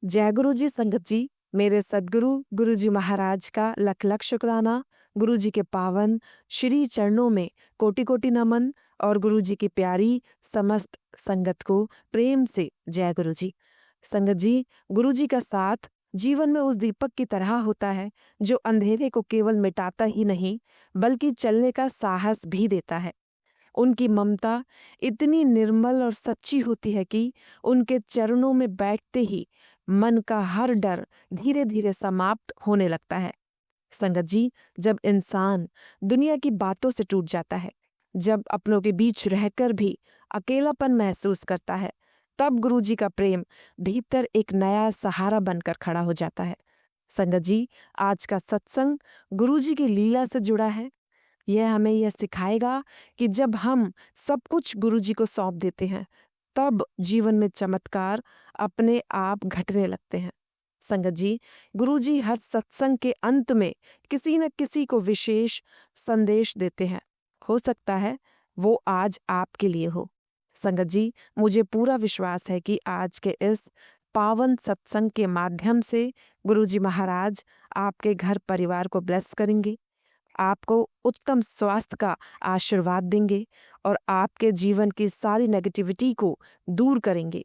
जय गुरु जी संगत जी। मेरे सदगुरु गुरु जी महाराज का लख लख शुक्राना। गुरु जी के पावन श्री चरणों में कोटि कोटि नमन और गुरु जी की प्यारी समस्त संगत को प्रेम से जय गुरु जी। संगत जी, गुरु जी का साथ जीवन में उस दीपक की तरह होता है जो अंधेरे को केवल मिटाता ही नहीं बल्कि चलने का साहस भी देता है। उनकी ममता इतनी निर्मल और सच्ची होती है कि उनके चरणों में बैठते ही मन का हर डर धीरे धीरे समाप्त होने लगता है। संगत जी, जब इंसान दुनिया की बातों से टूट जाता है, जब अपनों के बीच रहकर भी अकेलापन महसूस करता है, तब गुरु जी का प्रेम भीतर एक नया सहारा बनकर खड़ा हो जाता है। संगत जी, आज का सत्संग गुरु जी की लीला से जुड़ा है। यह हमें यह सिखाएगा कि जब हम सब कुछ गुरु जी को सौंप देते हैं, तब जीवन में चमत्कार अपने आप घटने लगते हैं। संगत जी, गुरु जी हर सत्संग के अंत में किसी न किसी को विशेष संदेश देते हैं। हो सकता है वो आज आपके लिए हो। संगत जी, मुझे पूरा विश्वास है कि आज के इस पावन सत्संग के माध्यम से गुरु जी महाराज आपके घर परिवार को ब्लेस करेंगे, आपको उत्तम स्वास्थ्य का आशीर्वाद देंगे और आपके जीवन की सारी नेगेटिविटी को दूर करेंगे।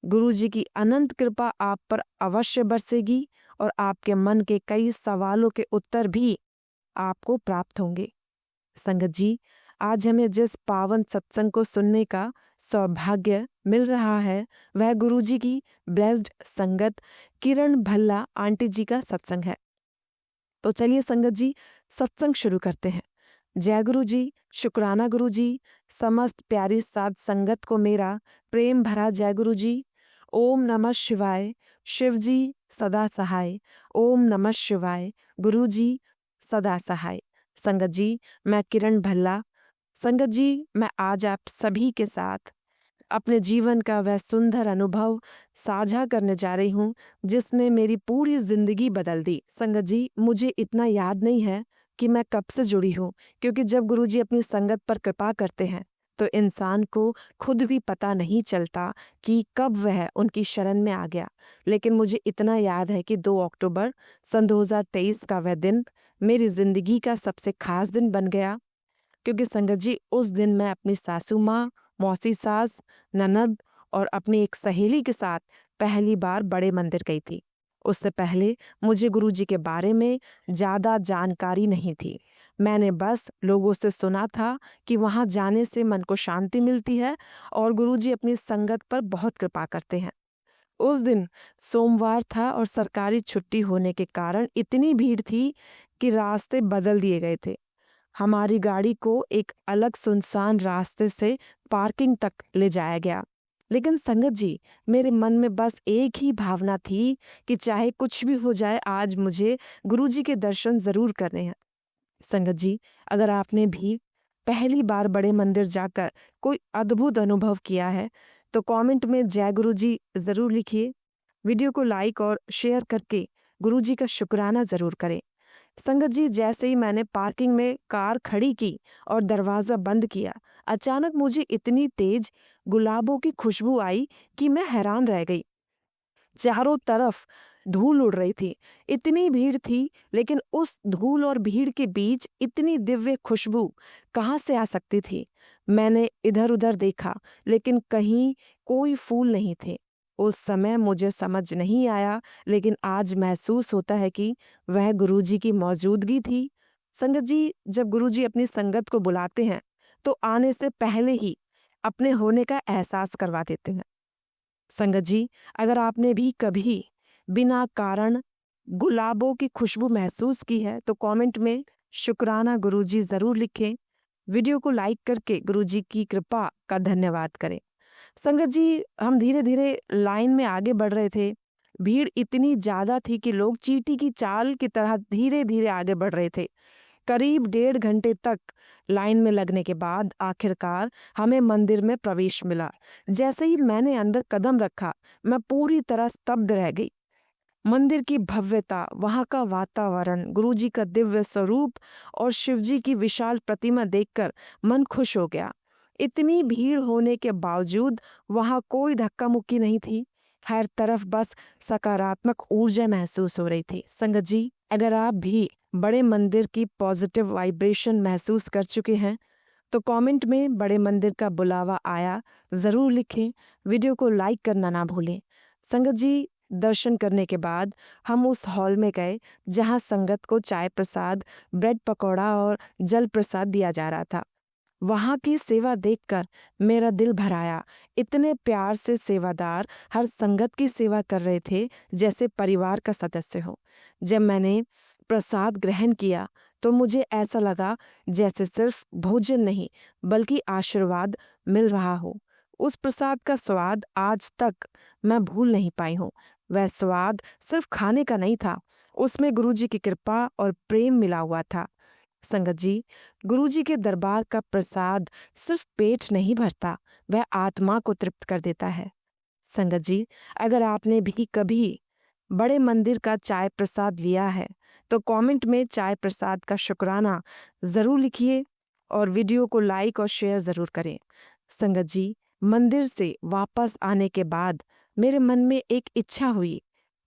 गुरु जी की अनंत कृपा आप पर अवश्य बरसेगी और आपके मन के कई सवालों के उत्तर भी आपको प्राप्त होंगे। संगत जी, आज हमें जिस पावन सत्संग को सुनने का सौभाग्य मिल रहा है, वह गुरु जी की ब्लेस्ड संगत किरण भल्ला आंटी जी का सत्संग है। तो चलिए संगत जी, सत्संग शुरू करते हैं। जय गुरु जी, शुक्राना गुरु जी। समस्त प्यारी साध संगत को मेरा प्रेम भरा जय गुरु जी। ओम नमः शिवाय। शिव जी सदा सहाय। ओम नमः शिवाय। गुरु जी सदा सहाय। संगत जी, मैं किरण भल्ला। संगत जी, मैं आज आप सभी के साथ अपने जीवन का वह सुंदर अनुभव साझा करने जा रही हूँ जिसने मेरी पूरी जिंदगी बदल दी। संगत जी, मुझे इतना याद नहीं है कि मैं कब से जुड़ी हूँ, क्योंकि जब गुरुजी अपनी संगत पर कृपा करते हैं तो इंसान को खुद भी पता नहीं चलता कि कब वह उनकी शरण में आ गया। लेकिन मुझे इतना याद है कि 2 अक्टूबर सन 2023 का वह दिन मेरी जिंदगी का सबसे खास दिन बन गया, क्योंकि संगत जी उस दिन मैं अपनी सासू माँ, मौसी सास, ननद और अपनी एक सहेली के साथ पहली बार बड़े मंदिर गई थी। उससे पहले मुझे गुरुजी के बारे में ज़्यादा जानकारी नहीं थी। मैंने बस लोगों से सुना था कि वहाँ जाने से मन को शांति मिलती है और गुरुजी अपनी संगत पर बहुत कृपा करते हैं। उस दिन सोमवार था और सरकारी छुट्टी होने के कारण इतनी भीड़ थी कि रास्ते बदल दिए गए थे। हमारी गाड़ी को एक अलग सुनसान रास्ते से पार्किंग तक ले जाया गया। लेकिन संगत जी, मेरे मन में बस एक ही भावना थी कि चाहे कुछ भी हो जाए, आज मुझे गुरुजी के दर्शन जरूर करने हैं। संगत जी, अगर आपने भी पहली बार बड़े मंदिर जाकर कोई अद्भुत अनुभव किया है तो कमेंट में जय गुरुजी जरूर लिखिए। वीडियो को लाइक और शेयर करके गुरुजी का शुक्राना जरूर करें। संगत जी, जैसे ही मैंने पार्किंग में कार खड़ी की और दरवाज़ा बंद किया, अचानक मुझे इतनी तेज गुलाबों की खुशबू आई कि मैं हैरान रह गई। चारों तरफ धूल उड़ रही थी, इतनी भीड़ थी, लेकिन उस धूल और भीड़ के बीच इतनी दिव्य खुशबू कहाँ से आ सकती थी। मैंने इधर उधर देखा, लेकिन कहीं कोई फूल नहीं थे। उस समय मुझे समझ नहीं आया, लेकिन आज महसूस होता है कि वह गुरुजी की मौजूदगी थी। संगत जी, जब गुरुजी अपनी संगत को बुलाते हैं तो आने से पहले ही अपने होने का एहसास करवा देते हैं। संगत जी, अगर आपने भी कभी बिना कारण गुलाबों की खुशबू महसूस की है तो कमेंट में शुक्राना गुरुजी जरूर लिखें। वीडियो को लाइक करके गुरुजी की कृपा का धन्यवाद करें। संगत जी, हम धीरे धीरे लाइन में आगे बढ़ रहे थे। भीड़ इतनी ज्यादा थी कि लोग चींटी की चाल की तरह धीरे धीरे आगे बढ़ रहे थे। करीब 1.5 घंटे तक लाइन में लगने के बाद आखिरकार हमें मंदिर में प्रवेश मिला। जैसे ही मैंने अंदर कदम रखा, मैं पूरी तरह स्तब्ध रह गई। मंदिर की भव्यता, वहाँ का वातावरण, गुरुजी का दिव्य स्वरूप और शिवजी की विशाल प्रतिमा देखकर मन खुश हो गया। इतनी भीड़ होने के बावजूद वहाँ कोई धक्का मुक्की नहीं थी। हर तरफ बस सकारात्मक ऊर्जा महसूस हो रही थी। संगत जी, अगर आप भी बड़े मंदिर की पॉजिटिव वाइब्रेशन महसूस कर चुके हैं तो कमेंट में बड़े मंदिर का बुलावा आया ज़रूर लिखें। वीडियो को लाइक करना ना भूलें। संगत जी, दर्शन करने के बाद हम उस हॉल में गए जहां संगत को चाय प्रसाद, ब्रेड पकौड़ा और जल प्रसाद दिया जा रहा था। वहां की सेवा देखकर मेरा दिल भर आया। इतने प्यार से सेवादार हर संगत की सेवा कर रहे थे जैसे परिवार का सदस्य हो। जब मैंने प्रसाद ग्रहण किया तो मुझे ऐसा लगा जैसे सिर्फ भोजन नहीं बल्कि आशीर्वाद मिल रहा हो। उस प्रसाद का स्वाद आज तक मैं भूल नहीं पाई हूँ। वह स्वाद सिर्फ खाने का नहीं था, उसमें गुरुजी की कृपा और प्रेम मिला हुआ था। संगत जी, गुरुजी के दरबार का प्रसाद सिर्फ पेट नहीं भरता, वह आत्मा को तृप्त कर देता है। संगत जी, अगर आपने भी कभी बड़े मंदिर का चाय प्रसाद लिया है तो कमेंट में चाय प्रसाद का शुक्राना ज़रूर लिखिए और वीडियो को लाइक और शेयर ज़रूर करें। संगत जी, मंदिर से वापस आने के बाद मेरे मन में एक इच्छा हुई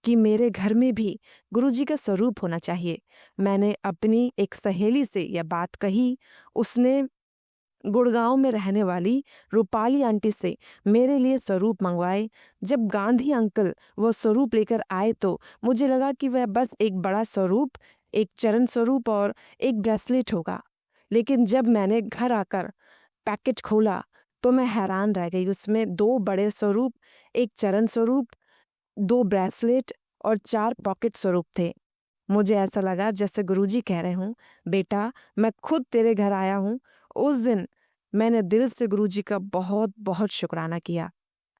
कि मेरे घर में भी गुरुजी का स्वरूप होना चाहिए। मैंने अपनी एक सहेली से यह बात कही। उसने गुड़गांव में रहने वाली रूपाली आंटी से मेरे लिए स्वरूप मंगवाए। जब गांधी अंकल वो स्वरूप लेकर आए तो मुझे लगा कि वह बस एक बड़ा स्वरूप, एक चरण स्वरूप और एक ब्रेसलेट होगा। लेकिन जब मैंने घर आकर पैकेट खोला तो मैं हैरान रह गई। उसमें 2 बड़े स्वरूप, एक चरण स्वरूप, 2 ब्रेसलेट और 4 पॉकेट स्वरूप थे। मुझे ऐसा लगा जैसे गुरुजी कह रहे हूँ, बेटा मैं खुद तेरे घर आया हूँ। उस दिन मैंने दिल से गुरुजी का बहुत बहुत शुक्राना किया।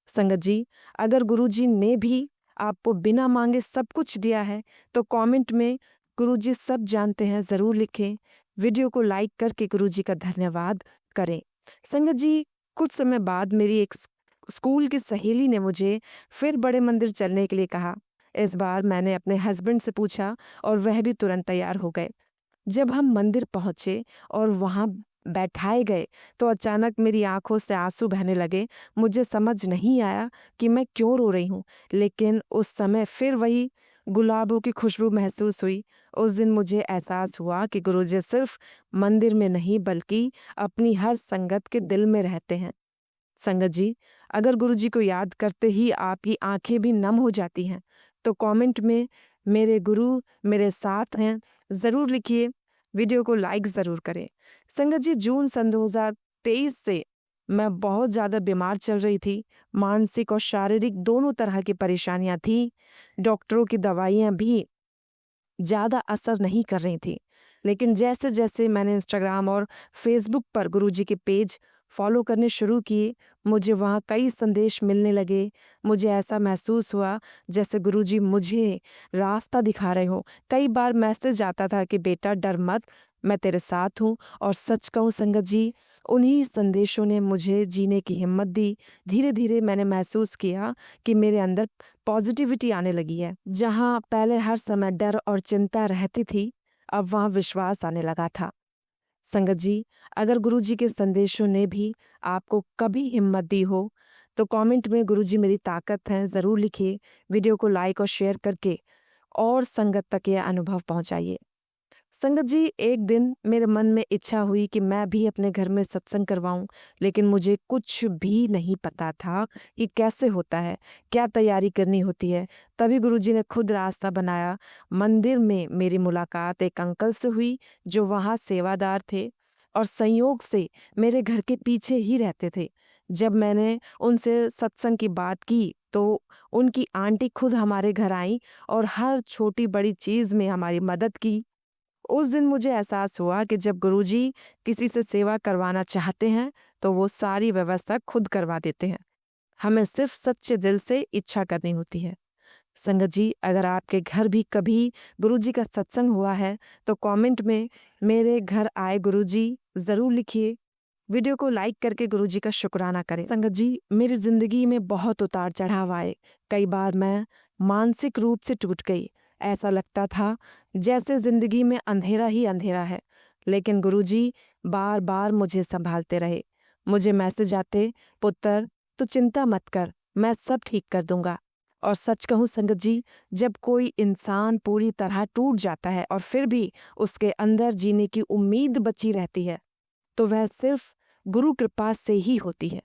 संगत जी, अगर गुरुजी ने भी आपको बिना मांगे सब कुछ दिया है तो कमेंट में गुरुजी सब जानते हैं ज़रूर लिखें। वीडियो को लाइक करके गुरुजी का धन्यवाद करें। संगत जी, कुछ समय बाद मेरी एक स्कूल की सहेली ने मुझे फिर बड़े मंदिर चलने के लिए कहा। इस बार मैंने अपने हस्बैंड से पूछा और वह भी तुरंत तैयार हो गए। जब हम मंदिर पहुंचे और वहां बैठाए गए तो अचानक मेरी आंखों से आंसू बहने लगे। मुझे समझ नहीं आया कि मैं क्यों रो रही हूँ, लेकिन उस समय फिर वही गुलाबों की खुशबू महसूस हुई। उस दिन मुझे एहसास हुआ कि गुरुजी सिर्फ मंदिर में नहीं बल्कि अपनी हर संगत के दिल में रहते हैं। संगत जी, अगर गुरुजी को याद करते ही आपकी आंखें भी नम हो जाती हैं तो कमेंट में मेरे गुरु मेरे साथ हैं ज़रूर लिखिए। वीडियो को लाइक ज़रूर करें। संगत जी, जून सन 2023 से मैं बहुत ज़्यादा बीमार चल रही थी। मानसिक और शारीरिक दोनों तरह की परेशानियां थी। डॉक्टरों की दवाइयां भी ज़्यादा असर नहीं कर रही थी। लेकिन जैसे जैसे मैंने इंस्टाग्राम और फेसबुक पर गुरुजी के पेज फॉलो करने शुरू किए, मुझे वहाँ कई संदेश मिलने लगे। मुझे ऐसा महसूस हुआ जैसे गुरुजी मुझे रास्ता दिखा रहे हो। कई बार मैसेज आता था कि बेटा डर मत, मैं तेरे साथ हूँ। और सच कहूँ संगत जी, उन्हीं संदेशों ने मुझे जीने की हिम्मत दी। धीरे धीरे मैंने महसूस किया कि मेरे अंदर पॉजिटिविटी आने लगी है। जहाँ पहले हर समय डर और चिंता रहती थी, अब वहाँ विश्वास आने लगा था। संगत जी, अगर गुरुजी के संदेशों ने भी आपको कभी हिम्मत दी हो तो कमेंट में गुरुजी मेरी ताकत है ज़रूर लिखिए। वीडियो को लाइक और शेयर करके और संगत तक यह अनुभव पहुंचाइए। संगत जी, एक दिन मेरे मन में इच्छा हुई कि मैं भी अपने घर में सत्संग करवाऊं, लेकिन मुझे कुछ भी नहीं पता था कि कैसे होता है, क्या तैयारी करनी होती है। तभी गुरुजी ने खुद रास्ता बनाया। मंदिर में मेरी मुलाकात एक अंकल से हुई जो वहाँ सेवादार थे और संयोग से मेरे घर के पीछे ही रहते थे। जब मैंने उनसे सत्संग की बात की तो उनकी आंटी खुद हमारे घर आई और हर छोटी बड़ी चीज़ में हमारी मदद की। उस दिन मुझे एहसास हुआ कि जब गुरुजी किसी से सेवा करवाना चाहते हैं तो वो सारी व्यवस्था खुद करवा देते हैं। हमें सिर्फ सच्चे दिल से इच्छा करनी होती है। संगत जी, अगर आपके घर भी कभी गुरुजी का सत्संग हुआ है तो कमेंट में मेरे घर आए गुरुजी ज़रूर लिखिए। वीडियो को लाइक करके गुरुजी का शुक्राना करें। संगत जी, मेरी ज़िंदगी में बहुत उतार चढ़ाव आए। कई बार मैं मानसिक रूप से टूट गई। ऐसा लगता था जैसे ज़िंदगी में अंधेरा ही अंधेरा है, लेकिन गुरुजी बार बार मुझे संभालते रहे। मुझे मैसेज आते, पुत्र तो चिंता मत कर, मैं सब ठीक कर दूंगा। और सच कहूँ संगत जी, जब कोई इंसान पूरी तरह टूट जाता है और फिर भी उसके अंदर जीने की उम्मीद बची रहती है, तो वह सिर्फ गुरु कृपा से ही होती है।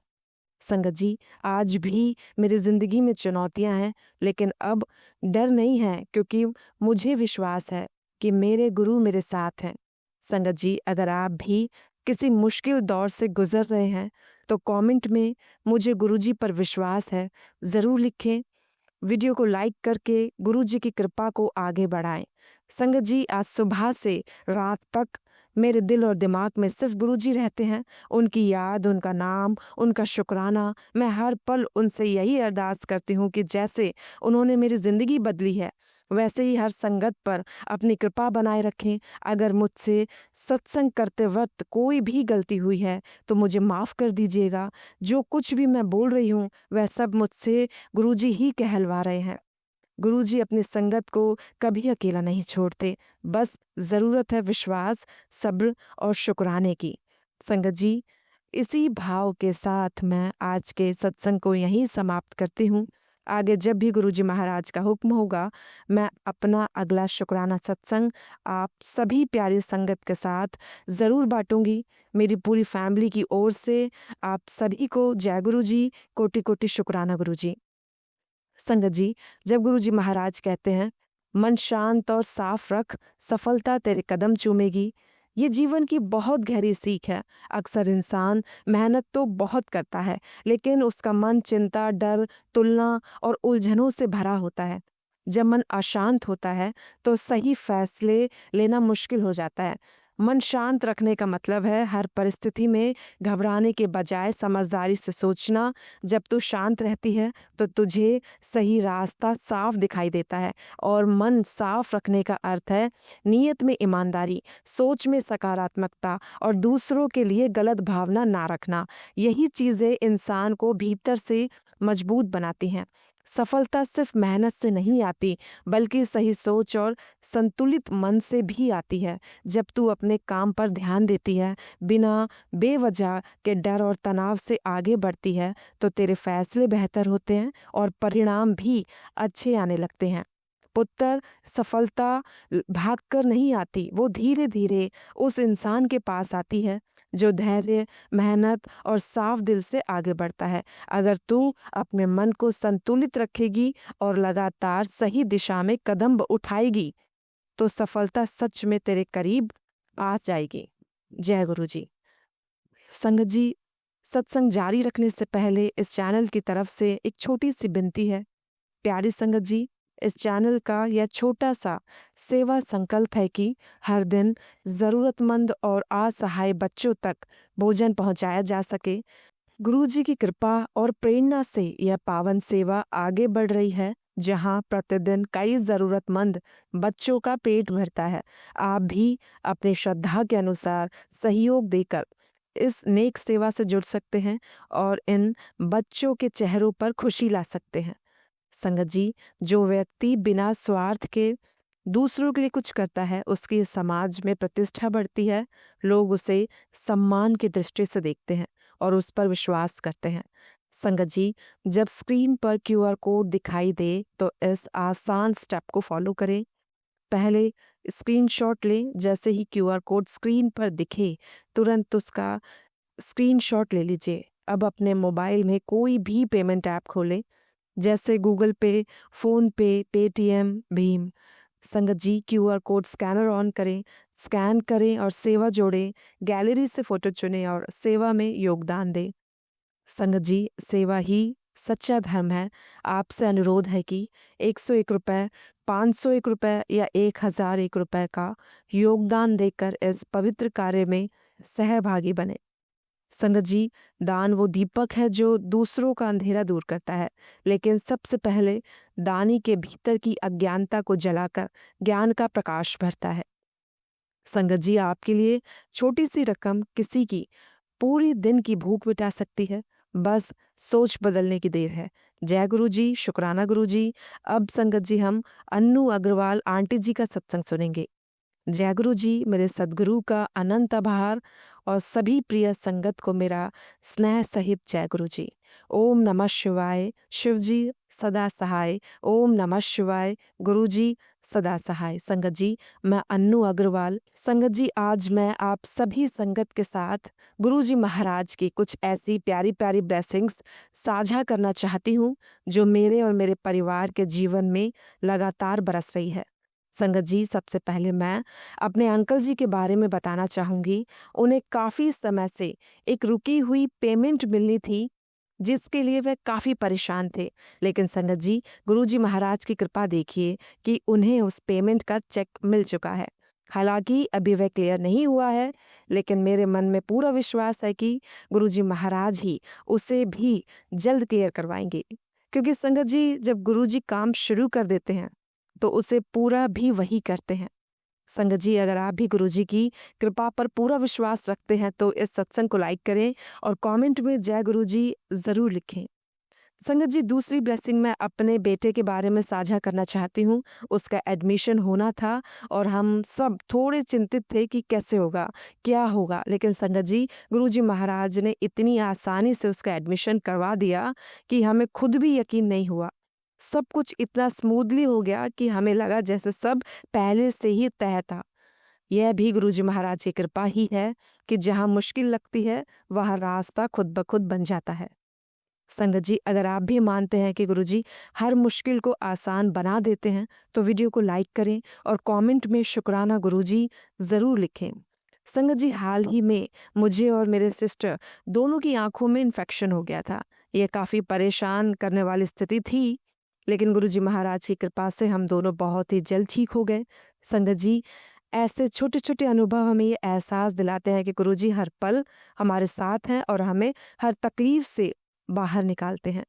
संगत जी, आज भी मेरी जिंदगी में चुनौतियां हैं, लेकिन अब डर नहीं है, क्योंकि मुझे विश्वास है कि मेरे गुरु मेरे साथ हैं। संगत जी, अगर आप भी किसी मुश्किल दौर से गुजर रहे हैं, तो कमेंट में मुझे गुरुजी पर विश्वास है ज़रूर लिखें। वीडियो को लाइक करके गुरुजी की कृपा को आगे बढ़ाएं। संगत जी, आज सुबह से रात तक मेरे दिल और दिमाग में सिर्फ गुरुजी रहते हैं। उनकी याद, उनका नाम, उनका शुक्राना। मैं हर पल उनसे यही अरदास करती हूँ कि जैसे उन्होंने मेरी ज़िंदगी बदली है, वैसे ही हर संगत पर अपनी कृपा बनाए रखें। अगर मुझसे सत्संग करते वक्त कोई भी गलती हुई है तो मुझे माफ़ कर दीजिएगा। जो कुछ भी मैं बोल रही हूँ वह सब मुझसे गुरुजी ही कहलवा रहे हैं। गुरुजी अपनी संगत को कभी अकेला नहीं छोड़ते, बस ज़रूरत है विश्वास, सब्र और शुक्राने की। संगत जी, इसी भाव के साथ मैं आज के सत्संग को यहीं समाप्त करती हूँ। आगे जब भी गुरुजी महाराज का हुक्म होगा, मैं अपना अगला शुक्राना सत्संग आप सभी प्यारी संगत के साथ ज़रूर बांटूंगी। मेरी पूरी फैमिली की ओर से आप सभी को जय गुरुजी, कोटि कोटि शुक्राना गुरुजी। संगत जी, जब गुरुजी महाराज कहते हैं, मन शांत और साफ रख, सफलता तेरे कदम चूमेगी, ये जीवन की बहुत गहरी सीख है। अक्सर इंसान मेहनत तो बहुत करता है, लेकिन उसका मन चिंता, डर, तुलना और उलझनों से भरा होता है। जब मन अशांत होता है तो सही फैसले लेना मुश्किल हो जाता है। मन शांत रखने का मतलब है हर परिस्थिति में घबराने के बजाय समझदारी से सोचना। जब तू शांत रहती है तो तुझे सही रास्ता साफ दिखाई देता है, और मन साफ रखने का अर्थ है नीयत में ईमानदारी, सोच में सकारात्मकता और दूसरों के लिए गलत भावना ना रखना। यही चीज़ें इंसान को भीतर से मजबूत बनाती हैं। सफलता सिर्फ मेहनत से नहीं आती, बल्कि सही सोच और संतुलित मन से भी आती है। जब तू अपने काम पर ध्यान देती है, बिना बेवजह के डर और तनाव से आगे बढ़ती है, तो तेरे फैसले बेहतर होते हैं और परिणाम भी अच्छे आने लगते हैं। पुत्र, सफलता भागकर नहीं आती, वो धीरे धीरे उस इंसान के पास आती है जो धैर्य, मेहनत और साफ दिल से आगे बढ़ता है। अगर तू अपने मन को संतुलित रखेगी और लगातार सही दिशा में कदम उठाएगी, तो सफलता सच में तेरे करीब आ जाएगी। जय गुरु जी। संगत जी, सत्संग जारी रखने से पहले इस चैनल की तरफ से एक छोटी सी विनती है। प्यारी संगत जी, इस चैनल का यह छोटा सा सेवा संकल्प है कि हर दिन ज़रूरतमंद और असहाय बच्चों तक भोजन पहुंचाया जा सके। गुरुजी की कृपा और प्रेरणा से यह पावन सेवा आगे बढ़ रही है, जहां प्रतिदिन कई ज़रूरतमंद बच्चों का पेट भरता है। आप भी अपनी श्रद्धा के अनुसार सहयोग देकर इस नेक सेवा से जुड़ सकते हैं और इन बच्चों के चेहरों पर खुशी ला सकते हैं। संगत जी, जो व्यक्ति बिना स्वार्थ के दूसरों के लिए कुछ करता है, उसकी समाज में प्रतिष्ठा बढ़ती है। लोग उसे सम्मान की दृष्टि से देखते हैं और उस पर विश्वास करते हैं। संगत जी, जब स्क्रीन पर QR कोड दिखाई दे तो इस आसान स्टेप को फॉलो करें। पहले स्क्रीनशॉट लें। जैसे ही QR कोड स्क्रीन पर दिखे, तुरंत उसका स्क्रीनशॉट ले लीजिए। अब अपने मोबाइल में कोई भी पेमेंट ऐप खोलें, जैसे गूगल पे, फ़ोन पे, पेटीएम, भीम। संगत जी, QR कोड स्कैनर ऑन करें, स्कैन करें और सेवा जोड़ें। गैलरी से फ़ोटो चुनें और सेवा में योगदान दें। संगत जी, सेवा ही सच्चा धर्म है। आपसे अनुरोध है कि 101 रुपये, 501 रुपये या 1001 रुपये का योगदान देकर इस पवित्र कार्य में सहभागी बने। संगत जी, दान वो दीपक है जो दूसरों का अंधेरा दूर करता है, लेकिन सबसे पहले दानी के भीतर की अज्ञानता को जलाकर ज्ञान का प्रकाश भरता है। संगत जी, आपके लिए छोटी सी रकम किसी की पूरी दिन की भूख मिटा सकती है। बस सोच बदलने की देर है। जय गुरु जी, शुक्राना गुरु जी। अब संगत जी, हम अन्नू अग्रवाल आंटी जी का सत्संग सुनेंगे। जय गुरु जी, मेरे सद्गुरु का अनंत आभार और सभी प्रिय संगत को मेरा स्नेह सहित जय गुरु जी। ओम नमः शिवाय। शिवजी सदा सहाय। ओम नमः शिवाय। गुरुजी सदा सहाय। संगत जी, मैं अन्नू अग्रवाल। संगत जी, आज मैं आप सभी संगत के साथ गुरुजी महाराज की कुछ ऐसी प्यारी प्यारी ब्लेसिंग्स साझा करना चाहती हूँ जो मेरे और मेरे परिवार के जीवन में लगातार बरस रही है। संगत जी, सबसे पहले मैं अपने अंकल जी के बारे में बताना चाहूँगी। उन्हें काफ़ी समय से एक रुकी हुई पेमेंट मिलनी थी, जिसके लिए वे काफ़ी परेशान थे। लेकिन संगत जी, गुरुजी महाराज की कृपा देखिए कि उन्हें उस पेमेंट का चेक मिल चुका है। हालांकि अभी वह क्लियर नहीं हुआ है, लेकिन मेरे मन में पूरा विश्वास है कि गुरुजी महाराज ही उसे भी जल्द क्लियर करवाएंगे। क्योंकि संगत जी, जब गुरुजी काम शुरू कर देते हैं तो उसे पूरा भी वही करते हैं। संगत जी, अगर आप भी गुरुजी की कृपा पर पूरा विश्वास रखते हैं तो इस सत्संग को लाइक करें और कमेंट में जय गुरुजी ज़रूर लिखें। संगत जी, दूसरी ब्लेसिंग मैं अपने बेटे के बारे में साझा करना चाहती हूँ। उसका एडमिशन होना था और हम सब थोड़े चिंतित थे कि कैसे होगा, क्या होगा। लेकिन संगत जी, गुरुजी महाराज ने इतनी आसानी से उसका एडमिशन करवा दिया कि हमें खुद भी यकीन नहीं हुआ। सब कुछ इतना स्मूथली हो गया कि हमें लगा जैसे सब पहले से ही तय था। यह भी गुरुजी महाराज की कृपा ही है कि जहाँ मुश्किल लगती है वहाँ रास्ता खुद ब खुद बन जाता है। संगत जी, अगर आप भी मानते हैं कि गुरुजी हर मुश्किल को आसान बना देते हैं तो वीडियो को लाइक करें और कमेंट में शुक्राना गुरुजी ज़रूर लिखें। संगत जी, हाल ही में मुझे और मेरे सिस्टर दोनों की आंखों में इन्फेक्शन हो गया था। यह काफ़ी परेशान करने वाली स्थिति थी, लेकिन गुरुजी महाराज की कृपा से हम दोनों बहुत ही जल्द ठीक हो गए। संगत जी, ऐसे छोटे छोटे अनुभव हमें ये एहसास दिलाते हैं कि गुरुजी हर पल हमारे साथ हैं और हमें हर तकलीफ से बाहर निकालते हैं।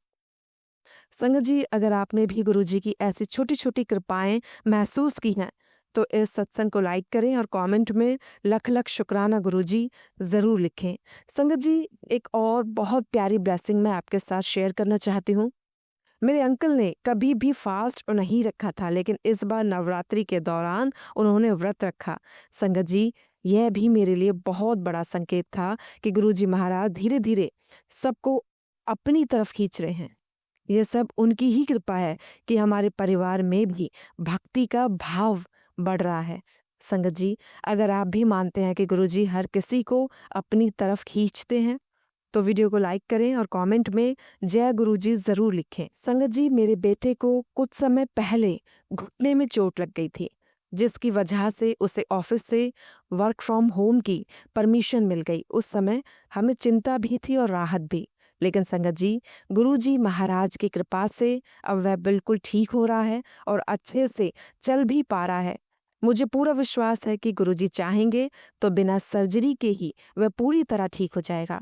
संगत जी, अगर आपने भी गुरुजी की ऐसी छोटी छोटी कृपाएं महसूस की हैं तो इस सत्संग को लाइक करें और कमेंट में लख लख शुक्राना गुरुजी ज़रूर लिखें। संगत जी, एक और बहुत प्यारी ब्लेसिंग मैं आपके साथ शेयर करना चाहती हूँ। मेरे अंकल ने कभी भी फास्ट नहीं रखा था, लेकिन इस बार नवरात्रि के दौरान उन्होंने व्रत रखा। संगत जी, यह भी मेरे लिए बहुत बड़ा संकेत था कि गुरुजी महाराज धीरे धीरे सबको अपनी तरफ खींच रहे हैं। यह सब उनकी ही कृपा है कि हमारे परिवार में भी भक्ति का भाव बढ़ रहा है। संगत जी, अगर आप भी मानते हैं कि गुरुजी हर किसी को अपनी तरफ खींचते हैं तो वीडियो को लाइक करें और कमेंट में जय गुरुजी ज़रूर लिखें। संगत जी, मेरे बेटे को कुछ समय पहले घुटने में चोट लग गई थी, जिसकी वजह से उसे ऑफिस से वर्क फ्रॉम होम की परमिशन मिल गई। उस समय हमें चिंता भी थी और राहत भी। लेकिन संगत जी, गुरुजी महाराज की कृपा से अब वह बिल्कुल ठीक हो रहा है और अच्छे से चल भी पा रहा है। मुझे पूरा विश्वास है कि गुरुजी चाहेंगे तो बिना सर्जरी के ही वह पूरी तरह ठीक हो जाएगा।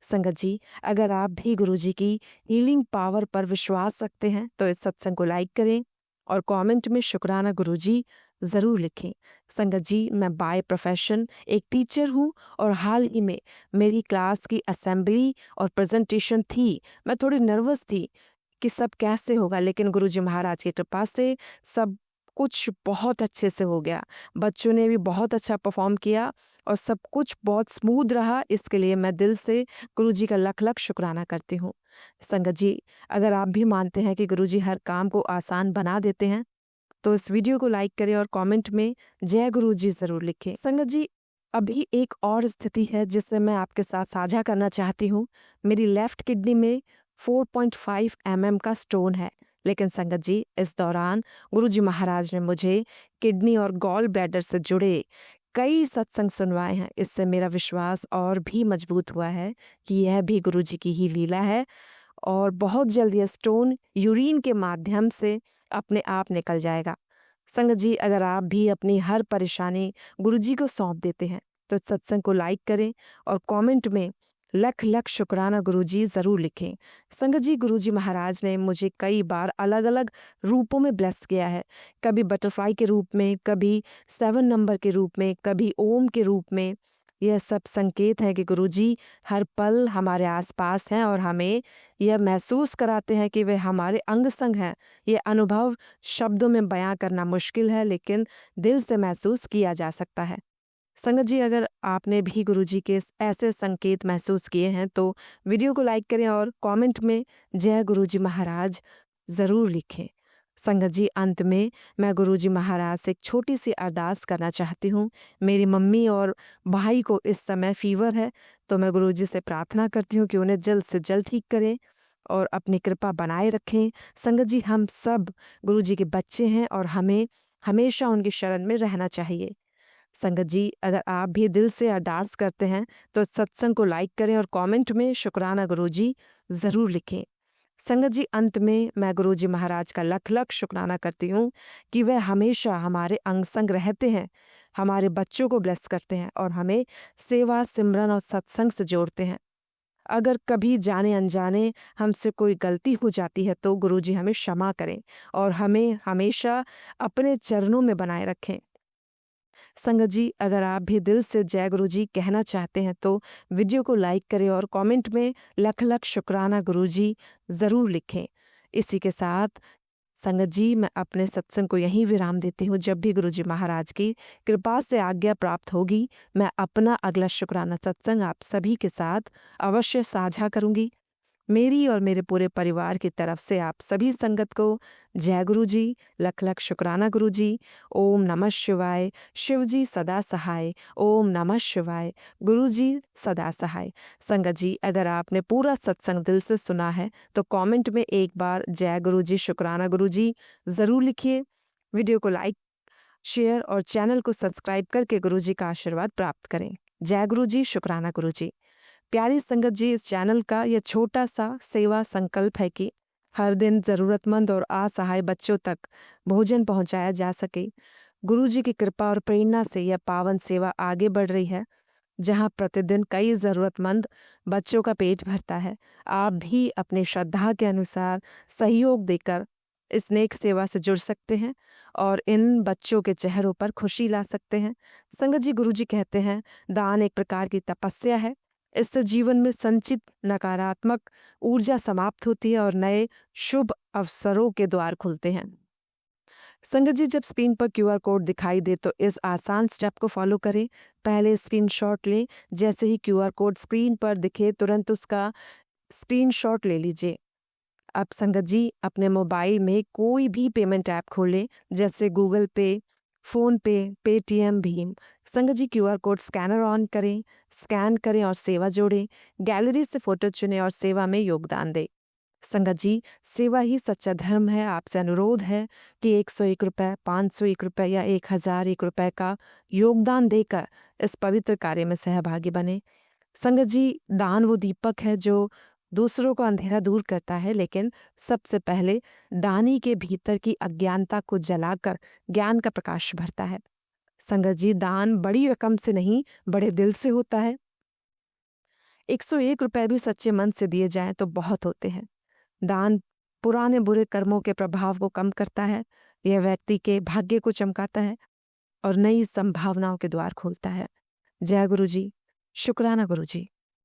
संगत जी, अगर आप भी गुरुजी की हीलिंग पावर पर विश्वास रखते हैं तो इस सत्संग को लाइक करें और कमेंट में शुक्राना गुरुजी ज़रूर लिखें। संगत जी, मैं बाय प्रोफेशन एक टीचर हूँ और हाल ही में मेरी क्लास की असेंबली और प्रेजेंटेशन थी। मैं थोड़ी नर्वस थी कि सब कैसे होगा, लेकिन गुरुजी महाराज की कृपा से सब कुछ बहुत अच्छे से हो गया। बच्चों ने भी बहुत अच्छा परफॉर्म किया और सब कुछ बहुत स्मूथ रहा। इसके लिए मैं दिल से गुरुजी का लख लख शुक्राना करती हूँ। संगत जी, अगर आप भी मानते हैं कि गुरुजी हर काम को आसान बना देते हैं तो इस वीडियो को लाइक करें और कमेंट में जय गुरुजी ज़रूर लिखें। संगत जी, अभी एक और स्थिति है जिसे मैं आपके साथ साझा करना चाहती हूँ। मेरी लेफ्ट किडनी में 4.5 mm का स्टोन है। लेकिन संगत जी, इस दौरान गुरुजी महाराज ने मुझे किडनी और गॉल ब्लैडर से जुड़े कई सत्संग सुनवाए हैं। इससे मेरा विश्वास और भी मजबूत हुआ है कि यह भी गुरुजी की ही लीला है और बहुत जल्द यह स्टोन यूरिन के माध्यम से अपने आप निकल जाएगा। संगत जी, अगर आप भी अपनी हर परेशानी गुरुजी को सौंप देते हैं तो सत्संग को लाइक करें और कमेंट में लख लख शुक्राना गुरुजी ज़रूर लिखें। संगत जी, गुरुजी महाराज ने मुझे कई बार अलग अलग रूपों में ब्लेस किया है। कभी बटरफ्लाई के रूप में, कभी 7 नंबर के रूप में, कभी ओम के रूप में। यह सब संकेत है कि गुरुजी हर पल हमारे आसपास हैं और हमें यह महसूस कराते हैं कि वे हमारे अंग संग हैं। यह अनुभव शब्दों में बयां करना मुश्किल है, लेकिन दिल से महसूस किया जा सकता है। संगत जी, अगर आपने भी गुरुजी के ऐसे संकेत महसूस किए हैं तो वीडियो को लाइक करें और कमेंट में जय गुरुजी महाराज ज़रूर लिखें। संगत जी, अंत में मैं गुरुजी महाराज से एक छोटी सी अरदास करना चाहती हूँ। मेरी मम्मी और भाई को इस समय फीवर है, तो मैं गुरुजी से प्रार्थना करती हूँ कि उन्हें जल्द से जल्द ठीक करें और अपनी कृपा बनाए रखें। संगत जी, हम सब गुरुजी के बच्चे हैं और हमें हमेशा उनकी शरण में रहना चाहिए। संगत जी, अगर आप भी दिल से अरदास करते हैं तो सत्संग को लाइक करें और कमेंट में शुक्राना गुरुजी ज़रूर लिखें। संगत जी, अंत में मैं गुरुजी महाराज का लख लख शुक्राना करती हूँ कि वह हमेशा हमारे अंग संग रहते हैं, हमारे बच्चों को ब्लेस करते हैं और हमें सेवा, सिमरन और सत्संग से जोड़ते हैं। अगर कभी जाने अनजाने हमसे कोई गलती हो जाती है तो गुरुजी हमें क्षमा करें और हमें हमेशा अपने चरणों में बनाए रखें। संगत जी, अगर आप भी दिल से जय गुरुजी कहना चाहते हैं तो वीडियो को लाइक करें और कमेंट में लख लख शुक्राना गुरुजी ज़रूर लिखें। इसी के साथ संगत जी, मैं अपने सत्संग को यहीं विराम देती हूँ। जब भी गुरुजी महाराज की कृपा से आज्ञा प्राप्त होगी, मैं अपना अगला शुक्राना सत्संग आप सभी के साथ अवश्य साझा करूँगी। मेरी और मेरे पूरे परिवार की तरफ से आप सभी संगत को जय गुरुजी, लख लख शुक्राना गुरुजी। ओम नमः शिवाय। शिवजी सदा सहाय। ओम नमः शिवाय। गुरुजी सदा सहाय। संगत जी, अगर आपने पूरा सत्संग दिल से सुना है तो कमेंट में एक बार जय गुरुजी, शुक्राना गुरुजी ज़रूर लिखिए। वीडियो को लाइक, शेयर और चैनल को सब्सक्राइब करके गुरुजी का आशीर्वाद प्राप्त करें। जय गुरुजी, शुक्राना गुरुजी। प्यारी संगत जी, इस चैनल का यह छोटा सा सेवा संकल्प है कि हर दिन ज़रूरतमंद और असहाय बच्चों तक भोजन पहुंचाया जा सके। गुरुजी की कृपा और प्रेरणा से यह पावन सेवा आगे बढ़ रही है, जहां प्रतिदिन कई ज़रूरतमंद बच्चों का पेट भरता है। आप भी अपनी श्रद्धा के अनुसार सहयोग देकर इस नेक सेवा से जुड़ सकते हैं और इन बच्चों के चेहरों पर खुशी ला सकते हैं। संगत जी, गुरुजी कहते हैं, दान एक प्रकार की तपस्या है। इससे जीवन में संचित नकारात्मक ऊर्जा समाप्त होती है और नए शुभ अवसरों के द्वार खुलते हैं। संगत जी, जब स्क्रीन पर QR कोड दिखाई दे तो इस आसान स्टेप को फॉलो करें। पहले स्क्रीनशॉट लें। जैसे ही QR कोड स्क्रीन पर दिखे तुरंत उसका स्क्रीनशॉट ले लीजिए। अब संगत जी, अपने मोबाइल में कोई भी पेमेंट ऐप खोलें, जैसे गूगल पे, फ़ोन पे, पेटीएम, भीम। संगत जी, QR कोड स्कैनर ऑन करें, स्कैन करें और सेवा जोड़ें। गैलरी से फ़ोटो चुनें और सेवा में योगदान दें। संगत जी, सेवा ही सच्चा धर्म है। आपसे अनुरोध है कि 101 रुपये, 501 रुपये या 1001 रुपये का योगदान देकर इस पवित्र कार्य में सहभागी बने। संगत जी, दान वो दीपक है जो दूसरों को अंधेरा दूर करता है, लेकिन सबसे पहले दानी के भीतर की अज्ञानता को जलाकर ज्ञान का प्रकाश भरता है। संगत जी, दान बड़ी रकम से नहीं, बड़े दिल से होता है। 101 रुपये भी सच्चे मन से दिए जाएं तो बहुत होते हैं। दान पुराने बुरे कर्मों के प्रभाव को कम करता है। यह व्यक्ति के भाग्य को चमकाता है और नई संभावनाओं के द्वार खोलता है। जय गुरुजी, शुक्राना गुरुजी।